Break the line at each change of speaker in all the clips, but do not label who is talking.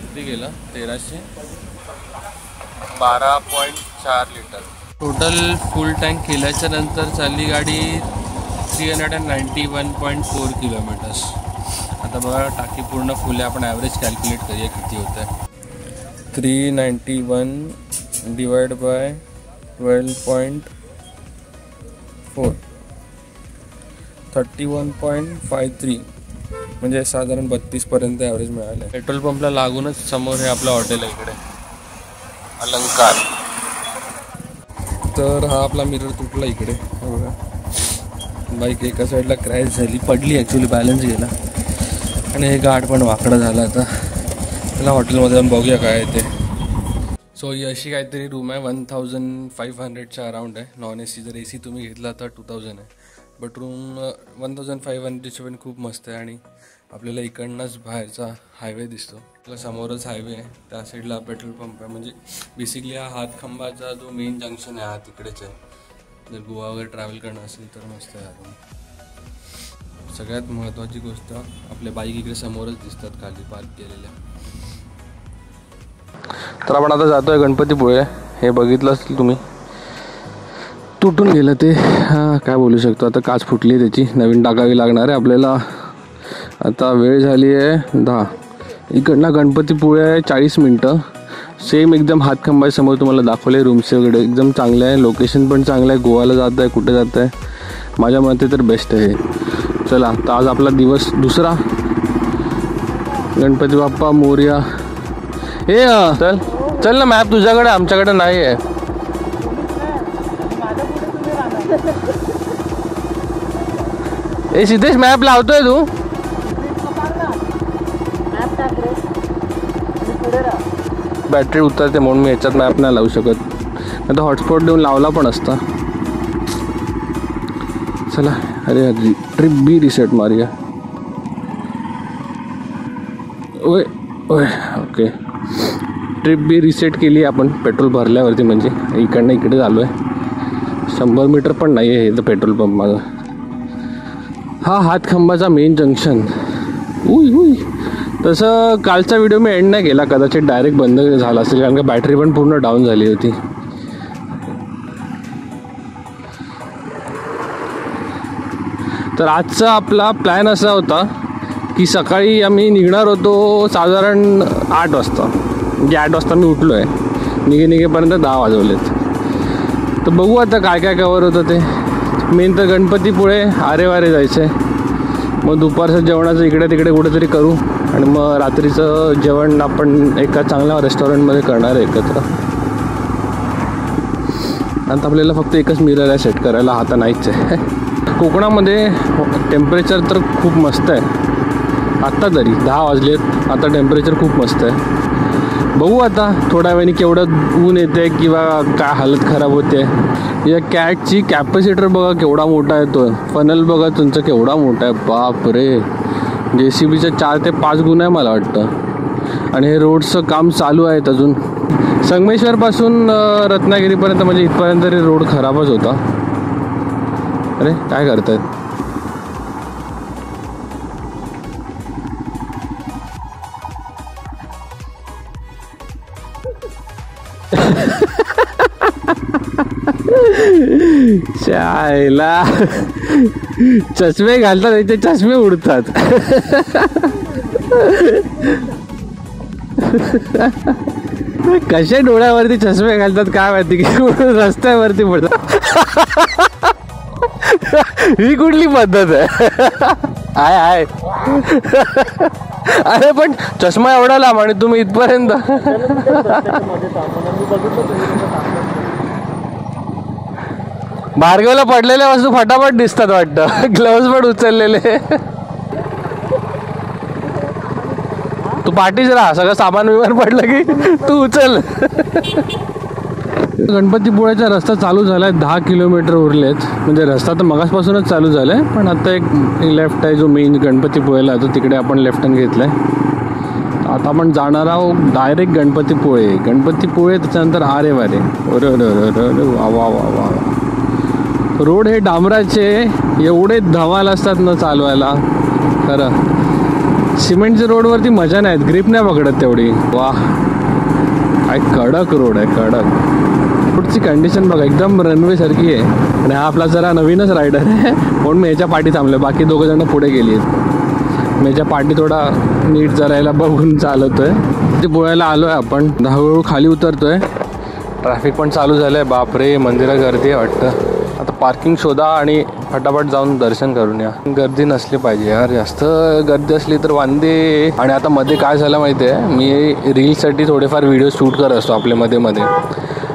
किती गेला 1312.4 litre total फुल tank केल्याच्या नंतर चालली गाडी 391.4 किलोमीटर्स. आता बघा टाकी पूर्ण फुल आहे. आपण ॲव्हरेज कॅल्क्युलेट करूया किती होतं आहे. 391 डिवाइड बाय 12.4 31.53 म्हणजे साधारण 32 पर्यंत ॲव्हरेज मिळालं. पेट्रोल पंपला लागूनच समोर हे आपलं हॉटेल आहे इकडे अलंकार. तर हा आपला मिरर तुटला इकडे बघा. बाईक एका साईडला क्रॅश झाली, पडली ॲक्च्युली, बॅलन्स गेला आणि हे गाड पण वाकडं झालं. आता त्याला हॉटेलमध्ये जाऊन बघूया काय आहे ते. सो ही अशी काहीतरी रूम आहे. 1500च्या अराउंड आहे. Non AC. जर AC तुम्ही घेतला तर 2000 आहे. बट रूम 1500ची पण खूप मस्त आहे. आणि आपल्याला इकडनंच बाहेरचा हायवे दिसतो. आपल्या समोरच हायवे आहे, त्या साईडला पेट्रोल पंप आहे. म्हणजे बेसिकली हा हातखंबाचा जो मेन जंक्शन आहे हा तिकडेच आहे. जर गोवा वगैरे ट्रॅव्हल करणं असेल तर मस्त आहे हा रूम. सगळ्यात महत्त्वाची गोष्ट आपल्या बाईक इकडे समोरच दिसतात खाली पार्क केलेल्या. तर आपण आता जातोय गणपतीपुळे. हे बघितलं असेल तुम्ही, तुटून गेलं ते. हां काय बोलू शकतो. आता काच फुटली त्याची, नवीन टाकावी लागणार आहे आपल्याला. आता वेळ झाली आहे 10. इकडनं गणपतीपुळे आहे 40 मिनटं. सेम एकदम हातखंबासमोर तुम्हाला दाखवले. रूम्स वगैरे एकदम चांगले आहे. लोकेशन पण चांगलं आहे. गोवाला जात आहे, कुठे जात आहे, माझ्या मते तर बेस्ट आहे. चला तर आज आपला दिवस दुसरा. गणपती बाप्पा मोरया. हे चल चल ना, मॅप तुझ्याकडे, आमच्याकडे नाही आहे. ए सिद्धेश मॅप लावतोय तू? बॅटरी उतरते म्हणून मी ह्याच्यात मॅप नाही लावू शकत. आता हॉटस्पॉट देऊन लावला पण असता. चला अरे ट्रिप बी रिसेट मारूया. ओय ओय ओके, ट्रिप बी रिसेट केली आपण पेट्रोल भरल्यावरती. म्हणजे इकडनं इकडे झालो आहे. 100 मीटर पण नाही आहे इथं पेट्रोल पंप माझा. हा हातखंबाचा मेन जंक्शन. उई उई. तसं कालचा व्हिडिओ मी एंड नाही केला, कदाचित डायरेक्ट बंद झाला असेल, कारण का बॅटरी पण पूर्ण डाऊन झाली होती. तर आजचा आपला प्लॅन असा होता की सकाळी आम्ही निघणार होतो साधारण 8 वाजता. म्हणजे 8 वाजता मी उठलो आहे. निघेपर्यंत 10 वाजवलेत. तर बघू आता काय काय कवर होतं ते. मेन तर गणपतीपुळे आरे वारे जायचं आहे. मग दुपारचं जेवणाचं इकडे तिकडे कुठेतरी करू आणि मग रात्रीचं जेवण आपण एका चांगल्या रेस्टॉरंटमध्ये करणार आहे एकत्र. आता आपल्याला फक्त एकच मिरर आहे सेट करायला, आता नाहीच आहे. कोकणामध्ये टेम्परेचर तर खूप मस्त आहे. आत्ता तरी 10 वाजलेत, आता टेम्परेचर खूप मस्त आहे. बघू आता थोड्या वेळाने केवढं ऊन येते किंवा काय हालत खराब होते. या कॅटची कॅपॅसिटर बघा केवढा मोठा आहे. तो फनल बघा तुमचं केवढा मोठा आहे. बाप रे, JCBच्या 4 ते 5 गुण आहे मला वाटतं. आणि हे रोडचं काम चालू आहे अजून. संगमेश्वरपासून रत्नागिरीपर्यंत म्हणजे इथपर्यंत तरी रोड खराबच होता. अरे काय करतायत. चायला चष्मे घालतात, त्याचे चष्मे उडतात. कसे डोळ्यावरती चष्मे घालतात काय माहिती, की रस्त्यावरती पडतात. ही कुठली पद्धत आहे. आहे अरे पण चष्मा एवढा लांब आणि तुम्ही इथपर्यंत. भार्गवला पडलेल्या वस्तू फटाफट दिसतात वाटतं. ग्लव्स पण उचललेले. तू पाठीच राहा, सगळं सामान विमान पडलं की तू उचल. गणपतीपुळ्याचा रस्ता चालू झाला आहे. 10 किलोमीटर उरलेत. म्हणजे रस्ता तर मगासपासूनच चालू झाला आहे, पण आता एक लेफ्ट आहे जो मेन गणपतीपुळेला आहे, तो तिकडे आपण लेफ्ट हँड घेतला आहे. आता आपण जाणार आहोत डायरेक्ट गणपतीपुळे. गणपतीपुळे त्याच्यानंतर आरे वारे. अरे अरे अरे अरे वा वा वा वा. रोड हे डांबराचे एवढे धमाल असतात ना चालवायला खरं. सिमेंटच्या रोडवरती मजा नाही, ग्रिप नाही पकडत तेवढी. वा काय कडक रोड आहे, कडक. रोडची कंडिशन बघा एकदम रनवे सारखी आहे. आणि हा आपला जरा नवीनच रायडर आहे म्हणून मी याच्या पाठी थांबलो, बाकी दोघं जण पुढे गेली आहेत. मी याच्या पाठी थोडा नीट जरा याला बघून चालवतोय. ते पोळ्याला आलो आहे आपण, हळूहळू खाली उतरतोय. ट्रॅफिक पण चालू झालं आहे. बापरे, मंदिरात गर्दी आहे वाटतं. आता पार्किंग शोधा आणि फटाफट जाऊन दर्शन करून या. गर्दी नसली पाहिजे यार, जास्त गर्दी असली तर वांदे. आणि आता मध्ये काय झालं माहिती आहे, मी रीलसाठी थोडेफार व्हिडिओ शूट करत असतो आपल्या मध्ये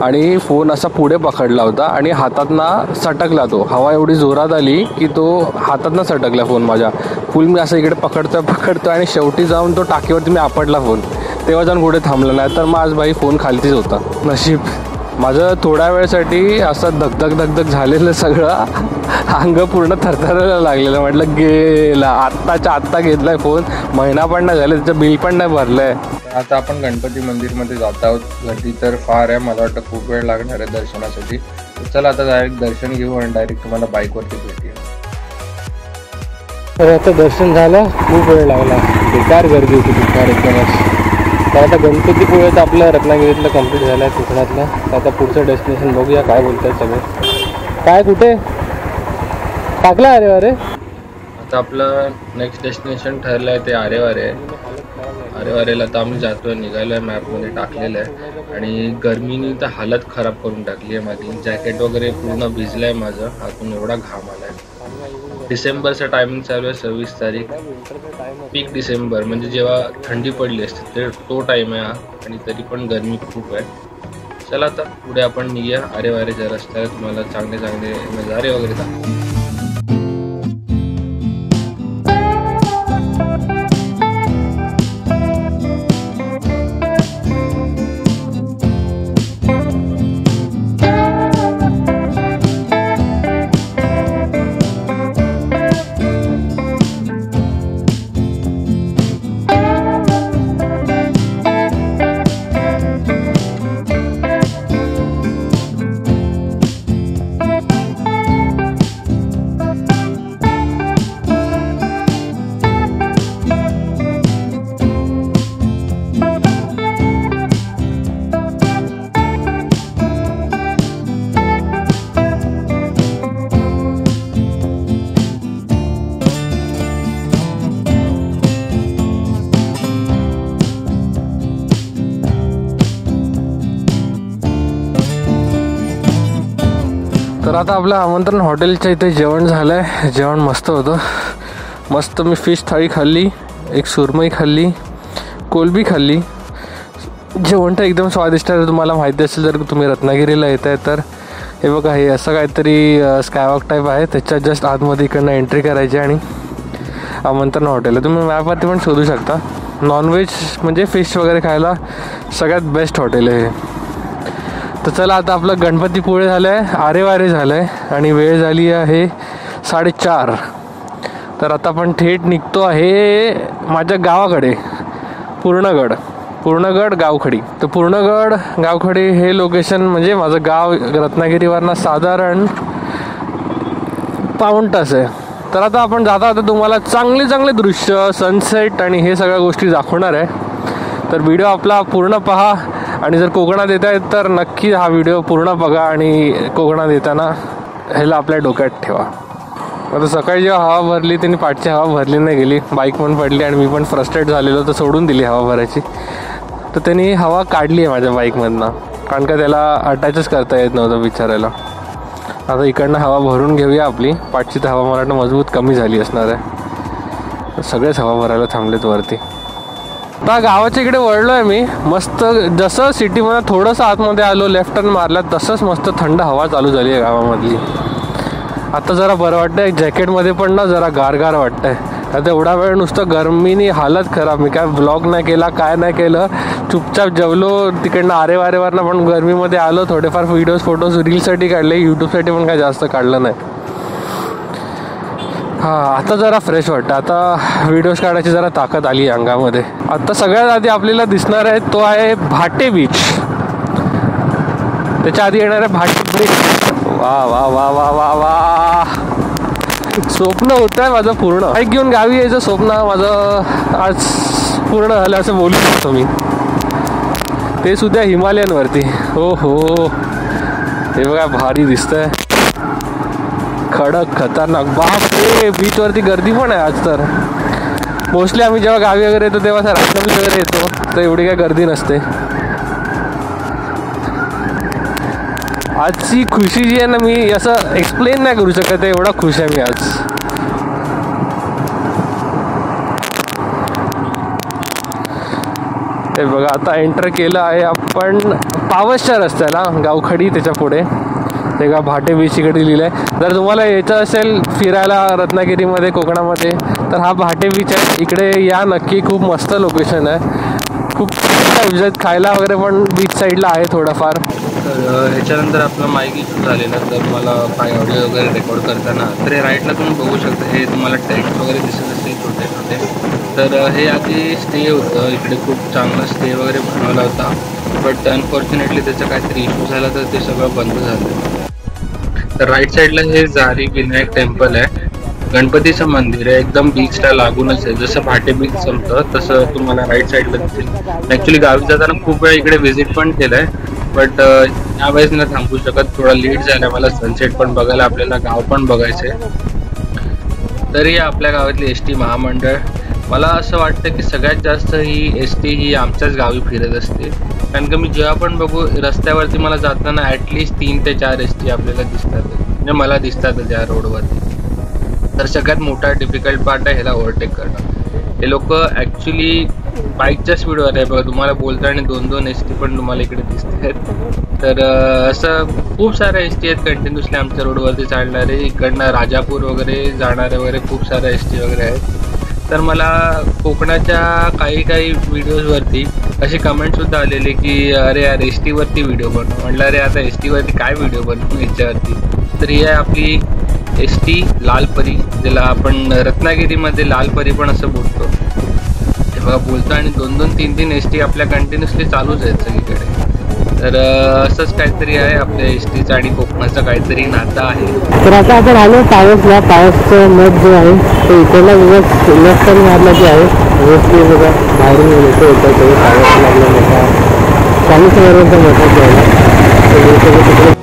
आणि फोन असा पुढे पकडला होता आणि हातातनं सटकला तो. हवा एवढी जोरात आली की तो हातातनं सटकला फोन माझ्या. फुल मी असं इकडे पकडतोय आणि शेवटी जाऊन तो टाकीवरती मी आपटला फोन. तेव्हा जाऊन कुठे थांबला नाही तर मग आज भाई फोन खालतीच होता. नशीब माझं थोड्या वेळेसाठी असं धगधग झालेलं, सगळं अंग पूर्ण थरथरायला लागलेलं. म्हटलं गेला, आत्ताच्या आत्ता घेतलाय फोन, महिना पण नाही झाला, त्याचं बिल पण नाही भरलंय. आता आपण गणपती मंदिरमध्ये जात आहोत. गर्दी तर फार आहे, मला वाटतं खूप वेळ लागणार आहे दर्शनासाठी. चला आता डायरेक्ट दर्शन घेऊ आणि डायरेक्ट तुम्हाला बाईकवरती भेटूया. तर आता दर्शन झालं, खूप वेळ लागला, बेकार गर्दी होती, बेकार एकदमच. तर आता गणपतीपुळे तर आपलं रत्नागिरीतलं कंप्लीट झालं आहे, कोकणातलं. तर आता पुढचं डेस्टिनेशन बघूया काय बोलतात सगळे. काय कुठे टाकलं आरेवारे? आता आपलं नेक्स्ट डेस्टिनेशन ठरलं आहे ते आरेवारे आहे. आरेवारेला तर आम्ही जातोय, निघालो आहे, मॅपमध्ये टाकलेलं आहे. आणि गरमीने तर हालत खराब करून टाकली आहे माझी. जॅकेट वगैरे पूर्ण भिजलं आहे माझं, हातून एवढा घाम आला आहे. डिसेंबरचं टायमिंग चालू आहे, 26 तारीख, पीक डिसेंबर, म्हणजे जेव्हा थंडी पडली असते ते तो टाईम आहे हा. आणि तरी पण गरमी खूप आहे. चला आता पुढे आपण निघूया. आरेवारेच्या रस्त्यावर तुम्हाला चांगले चांगले नजारे वगैरे दाखवू. तर आता आपलं आमंत्रण हॉटेलच्या इथे जेवण झालं आहे. जेवण मस्त होतं, मस्त. मी फिश थाळी खाल्ली, एक सुरमई खाल्ली, कोलबी खाल्ली. जेवण तर एकदम स्वादिष्ट आहे. तुम्हाला माहिती असेल जर तुम्ही रत्नागिरीला येत आहे तर हे बघा, हे असं काहीतरी स्कायवॉक टाईप आहे, त्याच्या जस्ट आतमध्ये इकडनं एंट्री करायची आणि आमंत्रण हॉटेल आहे. तुम्ही मॅपवरती पण शोधू शकता. नॉनव्हेज म्हणजे फिश वगैरे खायला सगळ्यात बेस्ट हॉटेल आहे हे. तर चला आता आपलं गणपतीपुळे झालं आहे, आरेवारे झालं आहे आणि वेळ झाली आहे 4:30. तर आता आपण थेट निघतो आहे माझ्या गावाकडे, पूर्णगड गावखडी. तर पूर्णगड गावखडी हे लोकेशन म्हणजे माझं गाव रत्नागिरीवरनं साधारण 1.5 तास आहे. तर आता आपण जाता तुम्हाला चांगले चांगले दृश्य, सनसेट आणि हे सगळ्या गोष्टी दाखवणार आहे. तर व्हिडिओ आपला पूर्ण पहा आणि जर कोकणात येत आहेत तर नक्की हा व्हिडिओ पूर्ण बघा आणि कोकणात येताना ह्याला आपल्या डोक्यात ठेवा. आता सकाळी जेव्हा हवा भरली त्यांनी पाठची हवा भरली नाही गेली, बाईक पण पडली आणि मी पण फ्रस्ट्रेट झालेलो तर सोडून दिली हवा भरायची. तर त्यांनी हवा काढली आहे माझ्या बाईकमधनं, कारण का त्याला अटॅचच करता येत नव्हतं बिचारायला. आता इकडनं हवा भरून घेऊया आपली. पाठची तर हवा मला वाटतं मजबूत कमी झाली असणार आहे. सगळेच हवा भरायला थांबलेत वरती. आता गावाच्या इकडे वळलो आहे मी. मस्त जसं सिटीमध्ये थोडंसं आतमध्ये आलो, लेफ्ट टर्न मारला तसंच मस्त थंड हवा चालू झाली आहे गावामधली. आता जरा बरं वाटतं आहे, जॅकेटमध्ये पण ना जरा गारगार वाटतं आहे. आता एवढा वेळ नुसतं गरमीने हालत खराब. मी काय व्लॉग नाही केला, काय नाही केलं, चुपचाप जेवलो. तिकडनं आरेवारेवरनं पण गरमीमध्ये आलो. थोडेफार व्हिडिओज फोटोज रीलसाठी काढले, यूट्यूबसाठी पण काय जास्त काढलं नाही. आता जरा फ्रेश वाटतं. आता व्हिडिओज काढायची जरा ताकद आली आहे अंगामध्ये. आता सगळ्यात आधी आपल्याला दिसणार आहे तो आहे भाटे बीच. त्याच्या आधी येणार आहे भाटे बीच. वा वा वा वा वा वा, स्वप्न होत आहे माझं पूर्ण. बाईक घेऊन गावी यायचं स्वप्न माझं आज पूर्ण झालं असं बोलू शकतो मी. ते सुद्धा हिमालयनवरती. हो हो, हे बघा भारी दिसतंय, खडक खतरनाक. बापरे, बीचवरती गर्दी पण आहे आज तर. मोस्टली आम्ही जेव्हा गावी वगैरे येतो तेव्हा असं रात्रीच वगैरे येतो, तर एवढी काय गर्दी नसते. आजची खुशी जी आहे ना, मी असं एक्सप्लेन नाही करू शकत, एवढा खुश आहे मी आज. ते बघा आता एंटर केलं आहे आपण पावसच्या रस्त्याला, गावखडी त्याच्या पुढे ते का भाटे बीच इकडे लिहिलं आहे. जर तुम्हाला यायचं असेल फिरायला रत्नागिरीमध्ये कोकणामध्ये तर हा भाटे बीच आहे, इकडे या नक्की. खूप मस्त लोकेशन आहे, खूप खायला वगैरे पण बीच साईडला आहे थोडंफार. तर ह्याच्यानंतर आपलं माईक इश्यू झालेलं, तर मला काय ऑडिओ वगैरे रेकॉर्ड करताना तर हे राईटला तुम्ही बघू शकता, हे तुम्हाला टेक्स्ट वगैरे दिसत असते छोटे छोटे. तर हे आधी स्टे होतं इकडे, खूप चांगला स्टे वगैरे बनवला होता, बट अनफॉर्च्युनेटली त्याचा काहीतरी इश्यू झाला तर ते सगळं बंद झालं. तर राईट साईडला हे झारी विनायक टेम्पल आहे, गणपतीचं मंदिर आहे, एकदम बीचला लागूनच आहे. जसं भाटे बीच संपतं तसं तुम्हाला राईट साईडला दिसेल. ॲक्च्युली गावी जाताना खूप वेळा इकडे व्हिजिट पण केलं आहे, बट यावेळेस न थांबू शकत, थोडा लेट झाला मला. सनसेट पण बघायला, आपल्याला गाव पण बघायचं आहे. तरी आपल्या गावातली एस टी महामंडळ, मला असं वाटतं की सगळ्यात जास्त ही एस टी ही आमच्याच गावी फिरत असते. कारण की मी जेव्हा पण बघू रस्त्यावरती मला जाताना ॲटलिस्ट 3 ते 4 एस टी आपल्याला दिसतात, म्हणजे मला दिसतातच या रोडवरती. तर सगळ्यात मोठा डिफिकल्ट पार्ट आहे ह्याला ओव्हरटेक करणं. हे लोक ॲक्च्युली बाईकच्या स्पीडवर आहे बघा, तुम्हाला बोलताना 2-2 एस टी पण तुम्हाला इकडे दिसत आहेत. तर असं खूप साऱ्या एस टी आहेत कंटिन्युअसली आमच्या रोडवरती चालणारे, इकडनं राजापूर वगैरे जाणारे वगैरे खूप साऱ्या एस टी वगैरे आहेत. तर मला कोकणाच्या काही व्हिडिओजवरती असे कमेंटसुद्धा आलेले की अरे यार एस टीवरती व्हिडिओ बनव. म्हटलं अरे आता एस टीवरती काय व्हिडिओ बनवू याच्यावरती. तर ही आहे आपली एस टी लालपरी, ज्याला आपण रत्नागिरीमध्ये लालपरी पण असं बोलतो. हे बघा बोलतो, आणि 2-2, 3-3 एस टी आपल्या कंटिन्युअसली चालूच आहेत सगळीकडे. तर असंच काहीतरी आहे आपल्या एस टीचं आणि कोकणाचं काहीतरी नातं आहे.
तर आता आपण आलो पावसला. पावसचं मठ जो आहे तो इकडला लेफ्ट टर्न मारला जे आहे मोस्टली बघा बाहेरून लोक येतात, सगळे पावस लागला मोठा 40 वर्षांचा मोठा जो आहे तिकडे.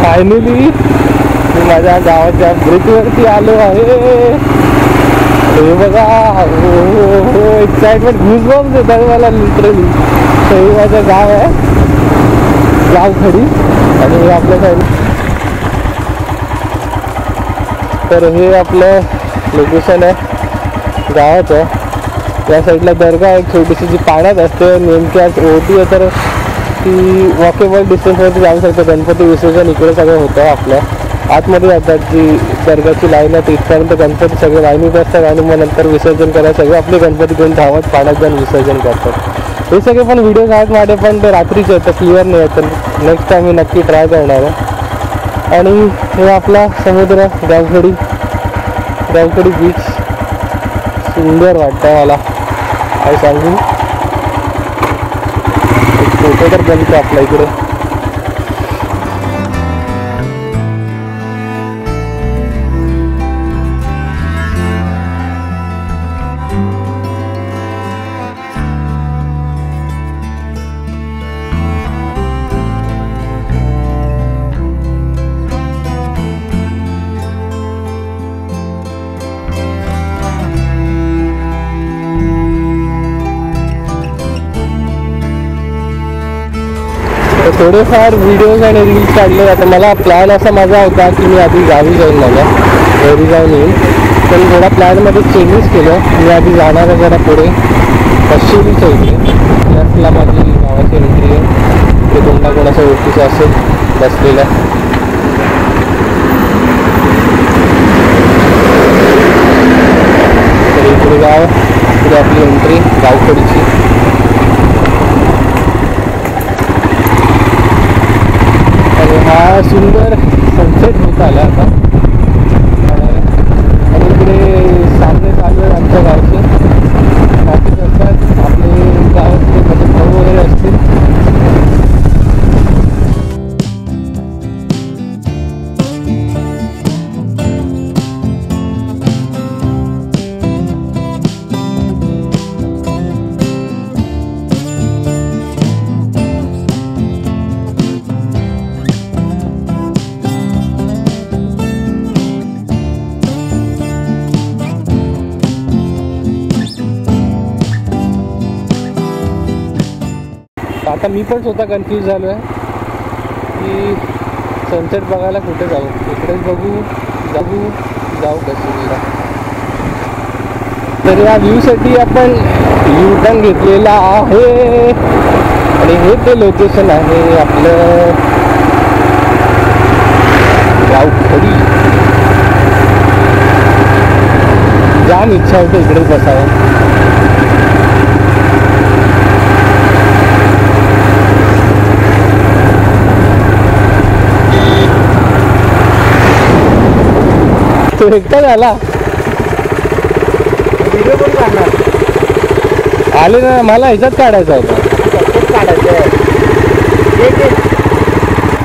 फायनली मी माझ्या गावाच्या ब्रिजवरती आलो आहे. हे बघा, हो एक्साइटमेंट, घुसबॉम्स येत आहे मला लिटरली. हे माझं गाव आहे, गावखडी, आणि हे आपल्या साईड. तर हे आपलं लोकेशन आहे गावाचं. या साईडला दर्गा एक छोटीशी जी पाण्यात असते, नेमकी आज ओटी आहे तर ती वॉकेबल डिस्टन्सवरती जाऊ शकतो. गणपती विसर्जन इकडे सगळं होतं, आपल्या आतमध्ये जातात जी दर्गाची लाईन आहे तिथपर्यंत गणपती सगळे लाईनीत असतात, आणि मग नंतर विसर्जन करायला सगळे आपले गणपती घेऊन धावत पाण्यात जाऊन विसर्जन करतात. हे सगळे पण व्हिडिओज आहेत माझे, पण ते रात्रीचे आहेत, क्लिअर नाही आहेत. तर नेक्स्ट टाइम मी नक्की ट्राय करणार आहे. आणि हे आपला समुद्र गावखडी बीच सुंदर वाटतं मला, काय सांगू. फोटो तर बनतो आपल्या इकडे. थोडेफार व्हिडिओज आणि रील्स काढले. आता मला प्लॅन असा माझा होता की मी आधी गावी जाईन, माझ्या घरी जाऊन येईन, पण थोडा प्लॅनमध्ये चेंजेस केलं. मी आधी जाणार आहे जरा पुढे पश्चिमीच्या इथे, लेफ्टला माझी गावाची एंट्री आहे. ते कोणता कोणाच्या ओळखीचं असेल बसलेलं. तर इकडे गाव, इकडे आपली एंट्री गावखडीची. हा सुंदर सनसेट होत आला आता आणि इकडे सामने चालू आहे आमच्या गावचे बाकी असतात आपले गावातले म्हणजे भाऊ वगैरे असतील. आता मी पण स्वतः कन्फ्यूज झालो आहे की सनसेट बघायला कुठे जाऊ. इकडेच जाऊ कश्मीरला. तर या व्ह्यूसाठी आपण यू टर्न घेतलेला आहे आणि हे ते लोकेशन आहे आपलं गावखडी. जाम इच्छा होते इकडेच बसावं. तो एकटा झाला. व्हिडिओ पण काढणार आले ना. मला ह्याच्यात काढायचा होता. काढायचं आहे.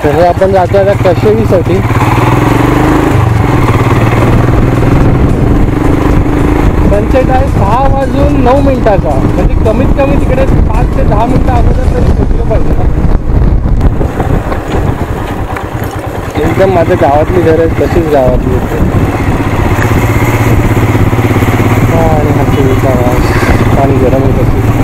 तर हे आपण जातो आता कशेरीसाठी. सनसेट आहे 6:09 म्हणजे कमीत कमी तिकडे 5 ते 10 मिनिटं अगोदर तरी पोचलं पाहिजे ना. एकदम माझ्या गावातली घर आहे तशीच गावातली होते. आणि हा चुलीचा आवाज पाणी गरम होत असेल.